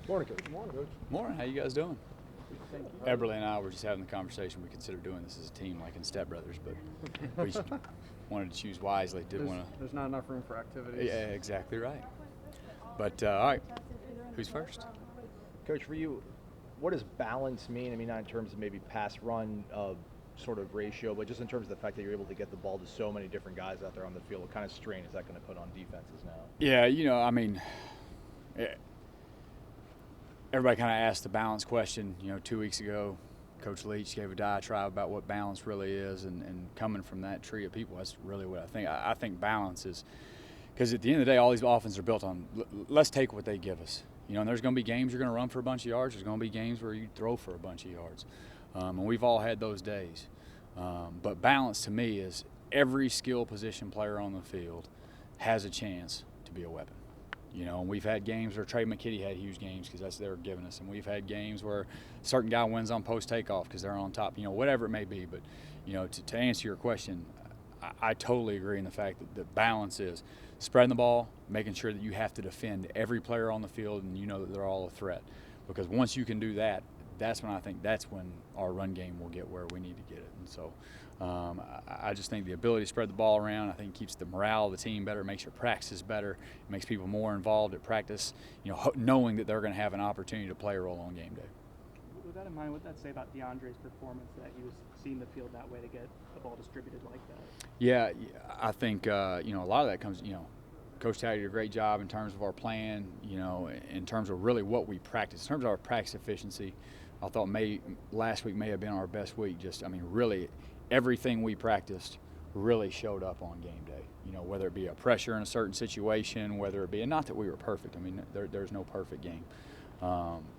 Morning, Coach. Morning, Coach. Morning. How you guys doing? Thank you. Eberly and I were just having the conversation. We consider doing this as a team, like in Step Brothers, but we just wanted to choose wisely. There's not enough room for activities. Yeah, exactly right. But all right, who's first? Coach, for you, what does balance mean? I mean, not in terms of maybe pass-run sort of ratio, but just in terms of the fact that you're able to get the ball to so many different guys out there on the field. What kind of strain is that going to put on defenses now? Yeah, I mean, everybody kind of asked the balance question. 2 weeks ago, Coach Leach gave a diatribe about what balance really is, and coming from that tree of people, that's really what I think. I think balance is, because at the end of the day, all these offenses are built on, let's take what they give us. And there's going to be games you're going to run for a bunch of yards. There's going to be games where you throw for a bunch of yards. And we've all had those days. But balance to me is every skill position player on the field has a chance to be a weapon. And we've had games where Trey McKitty had huge games because that's what they were giving us. And we've had games where a certain guy wins on post takeoff because they're on top, whatever it may be. But, to answer your question, I totally agree in the fact that the balance is spreading the ball, making sure that you have to defend every player on the field and that they're all a threat. Because once you can do that, that's when our run game will get where we need to get it. And so I just think the ability to spread the ball around, I think keeps the morale of the team better, makes your practices better, makes people more involved at practice, knowing that they're going to have an opportunity to play a role on game day. With that in mind, what would that say about DeAndre's performance that he was seeing the field that way to get the ball distributed like that? Yeah, I think, a lot of that comes, Coach Taddy did a great job in terms of our plan, in terms of really what we practice. In terms of our practice efficiency, I thought last week may have been our best week. Really everything we practiced really showed up on game day. Whether it be a pressure in a certain situation, whether it be, and not that we were perfect. I mean, there's no perfect game.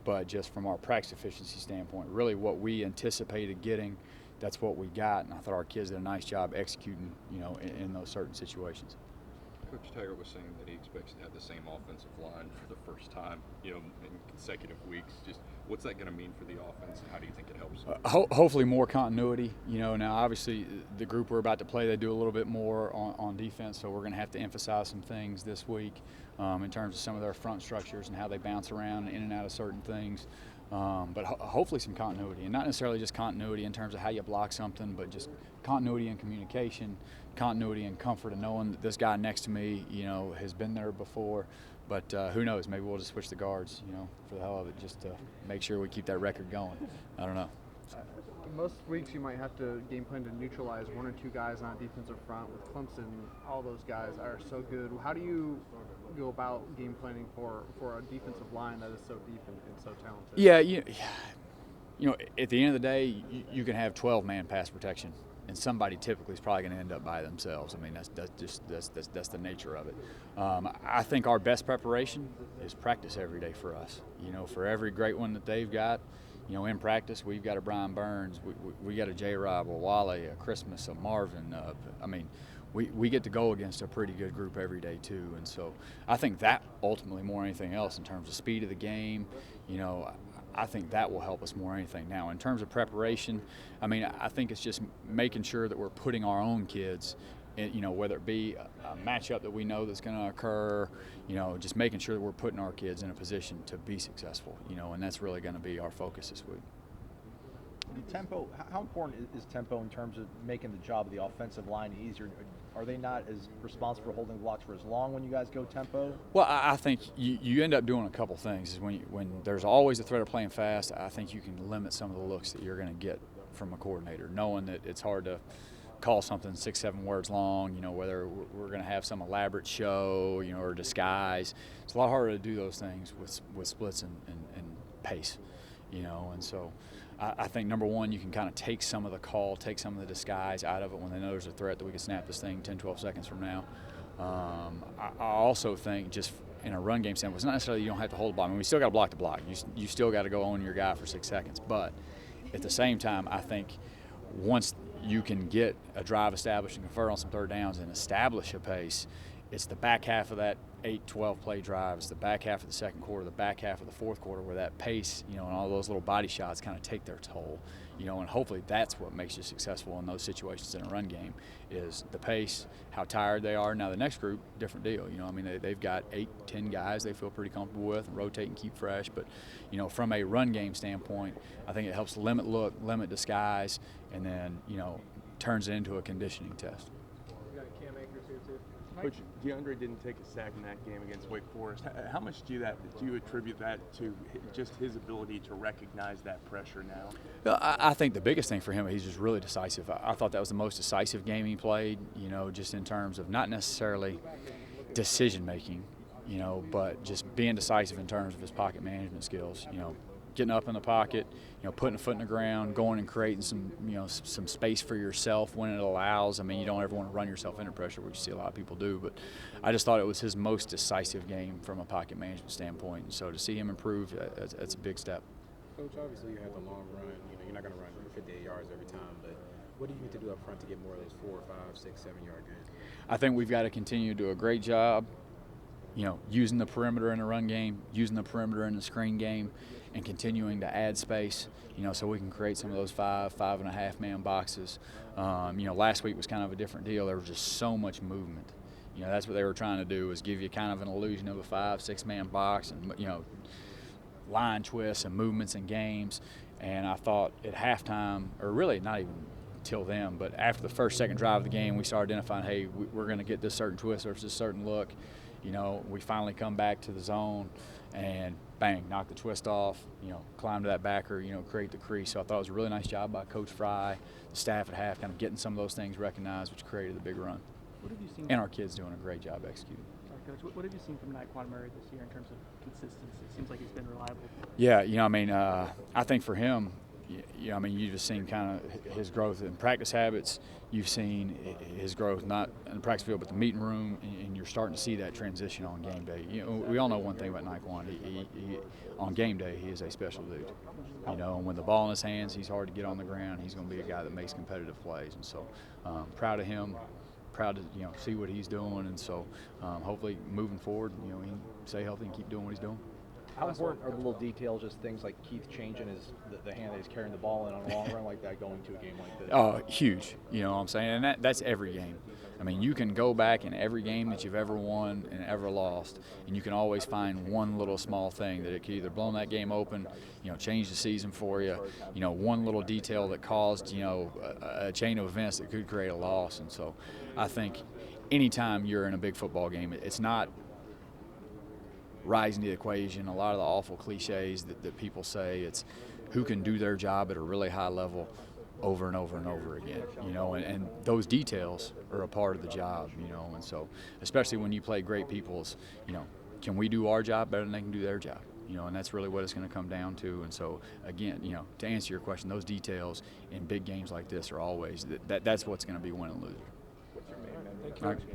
But just from our practice efficiency standpoint, really what we anticipated getting, that's what we got. And I thought our kids did a nice job executing, in those certain situations. Coach Taggart was saying that he expects to have the same offensive line for the first time, in consecutive weeks. Just what's that going to mean for the offense, and how do you think it helps? Hopefully more continuity. Now obviously the group we're about to play, they do a little bit more on defense, so we're going to have to emphasize some things this week in terms of some of their front structures and how they bounce around in and out of certain things. But hopefully some continuity, and not necessarily just continuity in terms of how you block something, but just continuity in communication, continuity and comfort, and knowing that this guy next to me, has been there before. But who knows? Maybe we'll just switch the guards, for the hell of it, just to make sure we keep that record going. I don't know. Most weeks you might have to game plan to neutralize one or two guys on defensive front. With Clemson, all those guys are so good. How do you go about game planning for a defensive line that is so deep and so talented? Yeah, at the end of the day, you can have 12-man pass protection, and somebody typically is probably going to end up by themselves. I mean, that's the nature of it. I think our best preparation is practice every day for us. For every great one that they've got, in practice, we've got a Brian Burns, we got a J-Rob, a Wale, a Christmas, a Marvin. We get to go against a pretty good group every day too, and so I think that ultimately more than anything else in terms of speed of the game, I think that will help us more than anything. Now, in terms of preparation, I think it's just making sure that we're putting our own kids in, whether it be a matchup that we know that's going to occur, just making sure that we're putting our kids in a position to be successful, and that's really going to be our focus this week. The tempo, how important is tempo in terms of making the job of the offensive line easier? Are they not as responsible for holding blocks for as long when you guys go tempo? Well, I think you end up doing a couple things. When there's always a threat of playing fast, I think you can limit some of the looks that you're going to get from a coordinator, knowing that it's hard to call something 6-7 words long, whether we're going to have some elaborate show, or disguise. It's a lot harder to do those things with splits and pace, and so I think, number one, you can kind of take some of the call, take some of the disguise out of it when they know there's a threat that we can snap this thing 10, 12 seconds from now. I also think just in a run game standpoint, it's not necessarily you don't have to hold the ball. We still got to block the block. You still got to go on your guy for 6 seconds. But at the same time, I think once you can get a drive established and convert on some third downs and establish a pace, it's the back half of that 8-12 play drive. It's the back half of the second quarter, the back half of the fourth quarter, where that pace, and all those little body shots kind of take their toll, and hopefully that's what makes you successful in those situations in a run game is the pace, how tired they are. Now the next group, different deal. They've got 8-10 guys they feel pretty comfortable with and rotate and keep fresh. But, from a run game standpoint, I think it helps limit look, limit disguise, and then, turns it into a conditioning test. Coach, DeAndre didn't take a sack in that game against Wake Forest. How much do you attribute that to just his ability to recognize that pressure now? Well, I think the biggest thing for him, he's just really decisive. I thought that was the most decisive game he played, just in terms of not necessarily decision making, but just being decisive in terms of his pocket management skills, getting up in the pocket, putting a foot in the ground, going and creating some space for yourself when it allows. You don't ever want to run yourself into pressure, which you see a lot of people do. But I just thought it was his most decisive game from a pocket management standpoint. And so to see him improve, that's a big step. Coach, obviously you have the long run. You're not going to run 58 yards every time, but what do you need to do up front to get more of those 4, 5, 6, 7 yard gains? I think we've got to continue to do a great job, using the perimeter in the run game, using the perimeter in the screen game, and continuing to add space, so we can create some of those 5.5 man boxes. Last week was kind of a different deal. There was just so much movement. That's what they were trying to do, was give you kind of an illusion of a 5-6 man box and, line twists and movements and games. And I thought at halftime, or really not even till then, but after the first, second drive of the game, we started identifying, hey, we're going to get this certain twist versus this certain look. We finally come back to the zone and bang, knock the twist off, climb to that backer, create the crease. So I thought it was a really nice job by Coach Fry, the staff at half, kind of getting some of those things recognized, which created the big run. What have you seen? And our kids doing a great job executing. Sorry, Coach. What have you seen from Naquan Murray this year in terms of consistency? It seems like he's been reliable. Yeah, I think for him, you've just seen kind of his growth in practice habits. You've seen his growth not in the practice field but the meeting room, and you're starting to see that transition on game day. We all know one thing about Naquan. He on game day, he is a special dude. And when the ball in his hands, he's hard to get on the ground. He's going to be a guy that makes competitive plays, and so proud of him. Proud to see what he's doing, and so hopefully moving forward, he can stay healthy and keep doing what he's doing. How important are the little details, just things like Keith changing the hand that he's carrying the ball in on a long run like that going to a game like this? Oh, huge. You know what I'm saying? And that's every game. You can go back in every game that you've ever won and ever lost, and you can always find one little small thing that it could either blow that game open, change the season for you, one little detail that caused, a chain of events that could create a loss. And so I think anytime you're in a big football game, it's not rising to the equation. A lot of the awful cliches that people say, it's who can do their job at a really high level over and over and over again, and those details are a part of the job, and so especially when you play great peoples, can we do our job better than they can do their job, and that's really what it's going to come down to. And so again, to answer your question, those details in big games like this are always that's what's going to be win and lose. Thank you. All right, thank you.